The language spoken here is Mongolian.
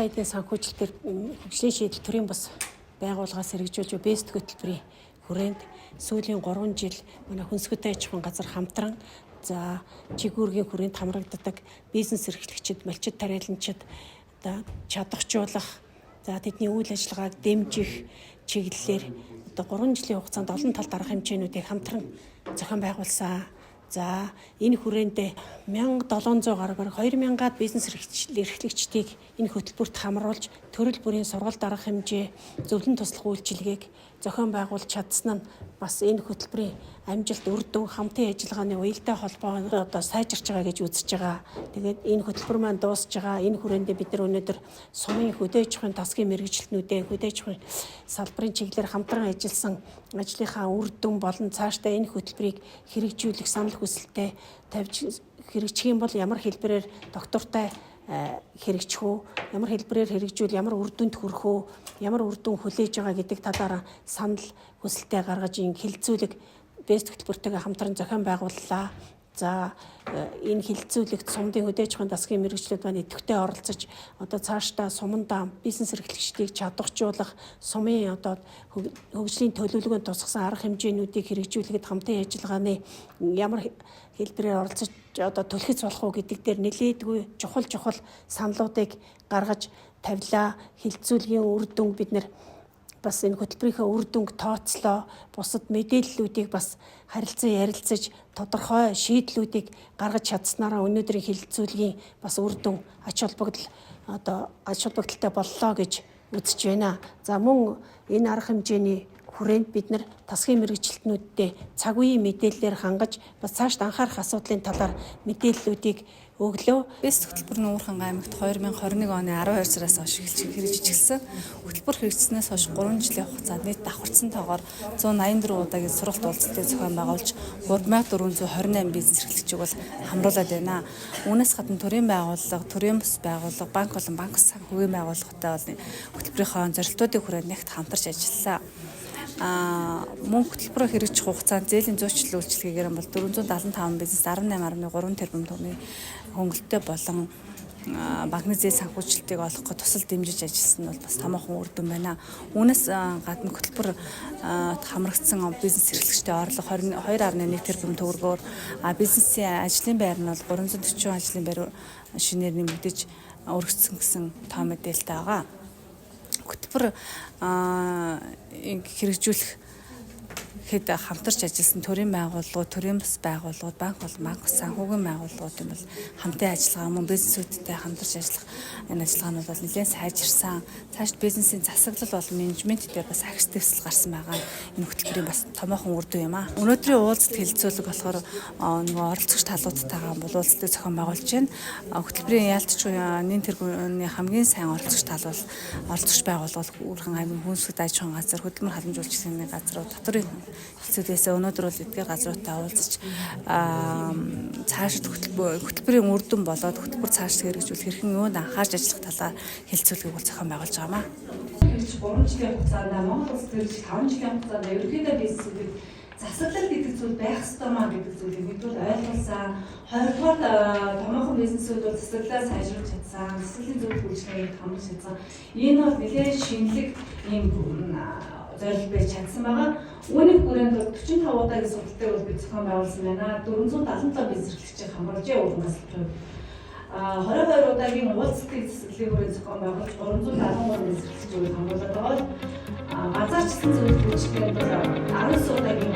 Тухайн эдийн санхүүжилтээр хөгжлийн шийдэл төрийн бас байгууллагаас хэрэгжүүлж бэст хөтөлбөрийн хүрээнд сүүлийн 3 жил манай хүнсгэтэй аж ахуйн газар хамтран за чигүүргийн хүрээнд хамрагддаг бизнес эрхлэгчид, малчид тариаланчид чадахжуулах, за тэдний үйл ажиллагааг дэмжих чиглэлээр одоо 3 жилийн хугацаанд олон талт арга хэмжээнүүдийг хамтран зохион байгуулсан. За энэ хүрээнд 1700 гаруй 2000-аад бизнес эрхлэгчдийг энэ хөтөлбөрт хамруулж төрөл бүрийн сургалт арга хэмжээ, зөвлөн туслах үйлчилгээг зохион байгуулж чадсан нь бас энэ хөтөлбөрийн амжилт үр дүн хамтын ажиллагааны уялдаа холбоо одоо сайжирч байгаа гэж үзэж байгаа. Тэгээд энэ хөтөлбөр маань дуусж байгаа. Энэ хүрээндээ бид нар өнөөдөр сумын хөдөө аж ахуйн тасгийн мэргэжилтнүүдээ хөдөө аж ахуйн салбарын чиглэлээр хамтран ажилласан ажлынхаа үр дүн болон цаашдаа энэ хөтөлбөрийг хэрэгжүүлэх санал хүсэлтэд тавьж хэрэгжих юм бол ямар хэлбэрээр доктортой хэрэгжих үү, ямар хэлбэрээр хэрэгжүүл, ямар үр дүнд хүрэх үү, ямар үр дүн хүлээж байгаа гэдэг талаараа санал хүсэлтэд гаргаж ин хилцүүлэг бэст хөтөлбөртэйгээ хамтран зохион байгууллаа. За энэ хилцүүлэгт сумдын хөдөө аж ахуйн тасгийн мэргэжлүүд маань идэвхтэй оролцож одоо цаашдаа сумандаа бизнес эрхлэгчдийг чадахжуулах, сумын одоо хөгжлийн төлөвлөгөөнд тусгасан арга хэмжээнүүдийг хэрэгжүүлэхэд хамтын ажиллагааны ямар хэлбэрээр оролцож одоо түлхэц болох уу гэдэг дээр нэлээдгүй чухал саналуудыг гаргаж тавилаа. Хилцүүлгийн үр дүн бид нэр бас энэ хөтөлбөрийнхөө үр дүнг тооцлоо, бусад мэдээллүүдийг бас харилцан ярилцаж тодорхой шийдлүүдийг гаргаж чадсанараа өнөөдрийн хилцүүлгийн бас үр дүн ач холбогдолтой боллоо гэж үзэж байна. За мөн энэ арга хэмжээний хүрээнд бид нар тасгийн мэргэжилтнүүдтэй цаг үеийн мэдээллээр хангаж бас цаашд анхаарах асуудлын талаар мэдээллүүдийг өглөө. Бэст хөтөлбөр нь Уурхан аймагт 2021 оны 12 сараас хойш хэрэгжижсэн. Хөтөлбөр хэрэгжснээс хойш 3 жилийн хугацаанд нийт давхарсан тоогоор 184 удаагийн сургалт уулзалтыг зохион байгуулж 3428 бизнес эрхлэгчийг бол хамруулад байна. Үүнээс гадна төрийн байгууллага, төрийн бус байгууллага, банк болон банк санхүүгийн байгууллагатай бол хөтөлбөрийнхөө зорилтуудыг хүрээд нэгт хамтарч ажилласан. Мөн хөтөлбөрөөр хэрэгжих хугацаанд зээлийн зүйчлэл үйлчилгээгээр бол 475 бизнес 18.3 тэрбум төгрөгийн хөнгөлөлтөй болон банкны зээл санхүүжилтийг олоход тусал дэмжиж ажилласан нь бол бас томоохон үр дүн байна. Үүнээс гадна хөтөлбөр хамрагдсан бизнес эрхлэгчдийн орлого 22.1 тэрбум төгрөгөөр бизнесийн ажлын байр нь бол 340 ажлын байр шинээр нэмэгдэж өргөцсөн гэсэн тоо мэдээлэлтэй байгаа. Хөтөлбөр хэрэгжүүлэх хэд хамтарч ажилласан төрийн байгууллагууд, төрийн бас байгууллагууд, банк болон банк санхүүгийн байгууллагуудын бол хамтын ажиллагаа мөн бизнесүүдтэй хамтарч ажиллах энэ ажиллагаанууд бол нэлээд сайжирсан. Цаашд бизнесийн засаглал болон менежмент дээр бас агш дэвсэл гарсан байгаа. Энэ хөтөлбөрийн бас томоохон үр дүн юм аа. Өнөөдрийн уулзалт хилцүүлэг болохоор нөгөө оролцогч талуудтайгаа бол уулзалтыг зохион байгуулж байна. Хөтөлбөрийн яалтчгүй нэн тэргүүний хамгийн сайн оролцогч тал бол оролцогч байгууллага Уурхан аймгийн хүнсгэт аж ахуйн газар, хөдөлмөр халамжуулалтын газрууд, доторх хэлцүүдээс өнөөдөр бол эдгээр газруудтай уулзаж цаашид хөтөлбөрийн үр дүн болоод хөтөлбөр цаашид хэрэгжүүлэх хэрхэн юунд анхаарч ажиллах талаар хэлцүүлгийг бол зохион байгуулж байгаамаа. 3 жилийн хугацаанд Монгол улс төрөлж 5 жилийн хугацаанд ерөнхийдөө бизнесүүд засаглал гэдэг зүйл байх ёстой маа гэдэг зүйлийг нэгдүгээр ойлгуулсан. Хоёрдугаар томоохон бизнесүүд бол засаглалаа сайжруулж чадсан, засаглалын зөвлөх үйлчилгээг хамруулж чадсан. Энэ бол нэлээд шинэлэг ийм зорилго байж чадсан байгаа. Үүний хүрээнд 45 удаагийн судалтыг бол бид зохион байгуулсан байна. 477 бизнес эрхлэгчийг хамруулж Уурхан газар. 22 удаагийн уулзалтыг засаглалын хүрээнд зохион байгуулж 373 бизнес эрхлэгчийг хамруулад байгаа. Газаарчлалын зөвлөх үйлчилгээнд бол 19 удаагийн